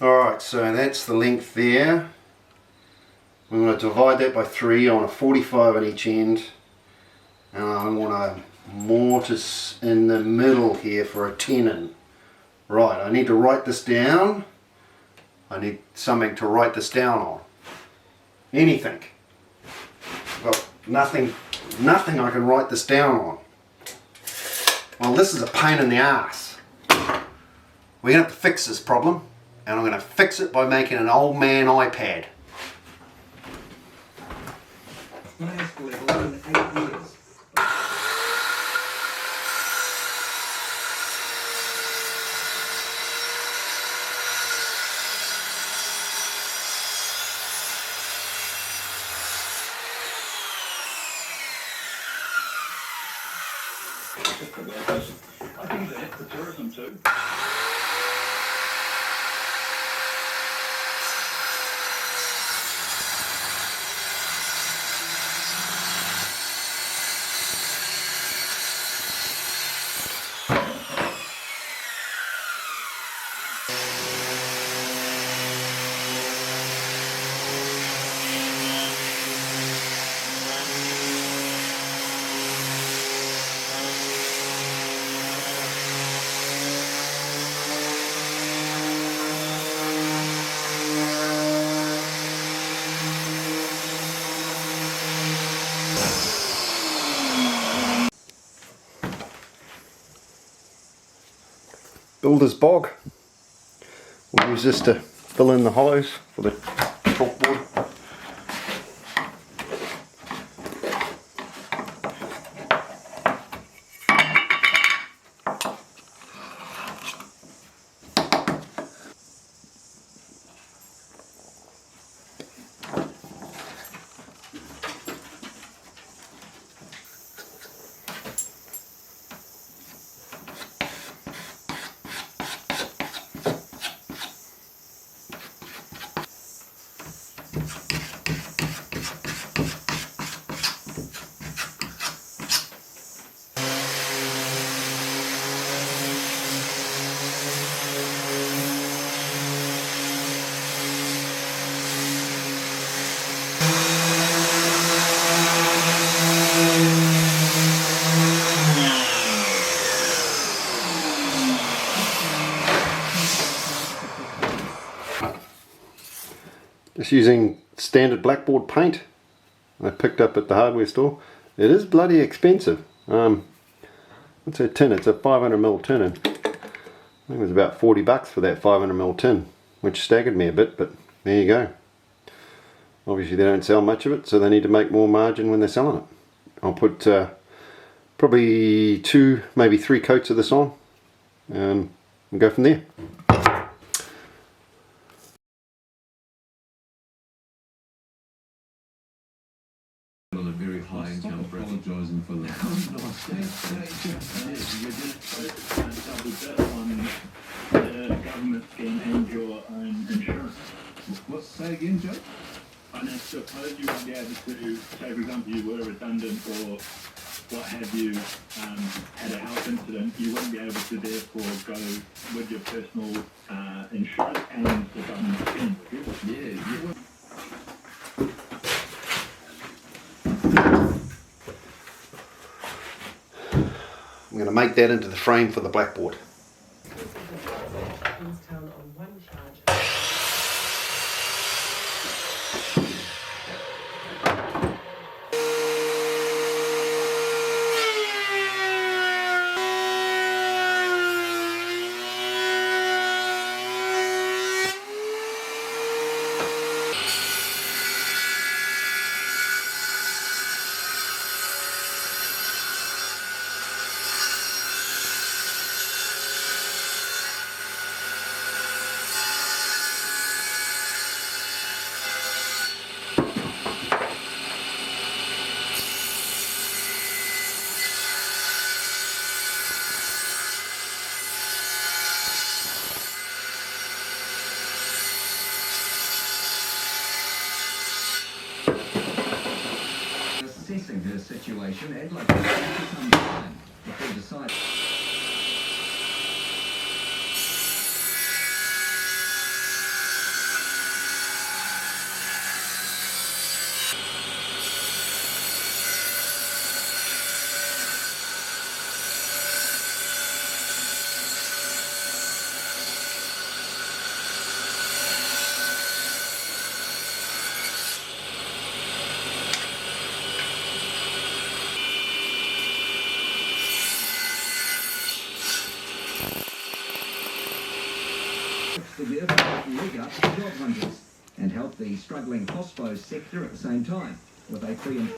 Alright, so that's the length there. I'm going to divide that by 3. I want a 45 on each end. And I want a mortise in the middle here for a tenon. Right, I need to write this down. I need something to write this down on. Anything. I've got nothing I can write this down on. Well, this is a pain in the ass. We're going to have to fix this problem, and I'm going to fix it by making an old man iPad. Highest level in 8 years. I think that's the tourism too. Builder's bog. We'll use this to fill in the hollows for the chalkboard. Just using standard Blackboard paint I picked up at the hardware store. It is bloody expensive. What's a tin? It's a 500ml tin, and I think it was about 40 bucks for that 500ml tin, which staggered me a bit, but there you go. Obviously they don't sell much of it, so they need to make more margin when they're selling it. I'll put probably 2, maybe 3 coats of this on, and we'll go from there. On a very high income bracket. Apologising for that. The government scheme and your own insurance. What? Say again, Joe? And I suppose you won't be able to, say for example you were redundant or what have you, had a health incident, you wouldn't be able to therefore go with your personal insurance and the government scheme. Yeah. I'm going to make that into the frame for the Blackboard. Assessing her situation, I'd like to take some time before deciding. Right. be able to leg up the job hunters and help the struggling hospo sector at the same time with a free and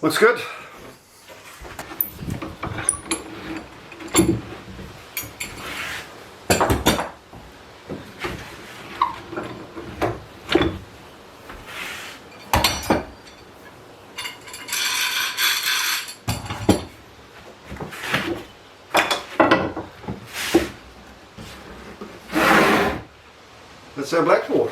looks good. That's our blackboard.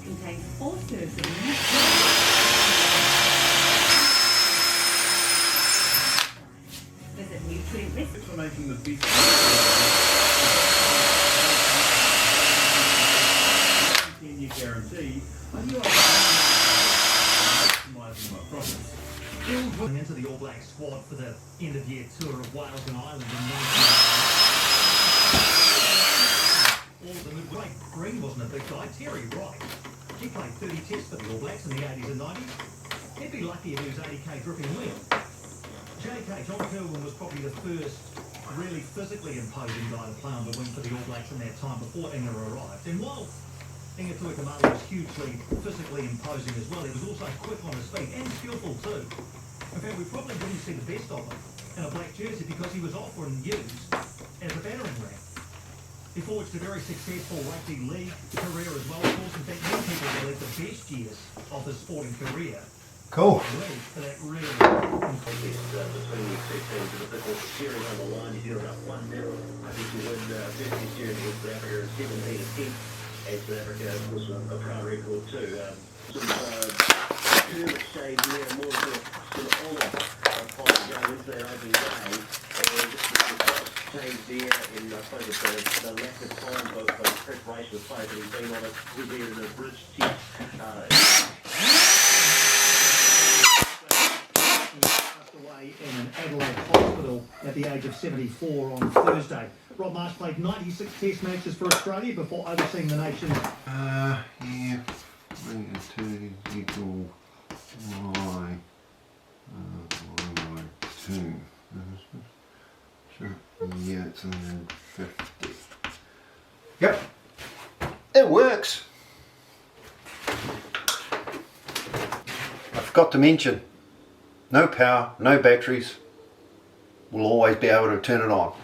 Contains all serves of visit nutrient risk For making the beef 10-year guarantee, I knew I was maximising my profits. Going into the All Black squad for the end of year tour of Wales and Ireland in 1990. All of them, Greg Green wasn't a big guy, Terry Wright. He played 30 tests for the All Blacks in the 80s and 90s. He'd be lucky if he was 80k dripping wet. JK, John Kirwan, was probably the first really physically imposing guy to play on the wing for the All Blacks in that time before Inga arrived. And while Inga Tuikamala was hugely physically imposing as well, he was also quick on his feet and skillful too. In fact, we probably didn't see the best of him in a black jersey because he was often used as a battering ram. He forged a very successful rugby league career as well, of course. In fact, many people believe the best years of his sporting career Cool. Ready for that real between the two teams, and of course the series on the line, New Zealand up 1-0. I think you win the first series with South Africa 17-10, and South Africa was a proud record too. Some curve shade there, more sort of honour going into that opening day, and just the change there, and I suppose it's the lack of time for preparation of play, but he's been on it, he's been in a bridge test. passed away in an Adelaide hospital at the age of 74 on Thursday. Rob Marsh played 96 test matches for Australia before overseeing the nation. Yeah. 3 and 2 equal y. Y 2. Sure. Yeah, it's 150. Yep. It works. I forgot to mention, no power, no batteries. We'll always be able to turn it on.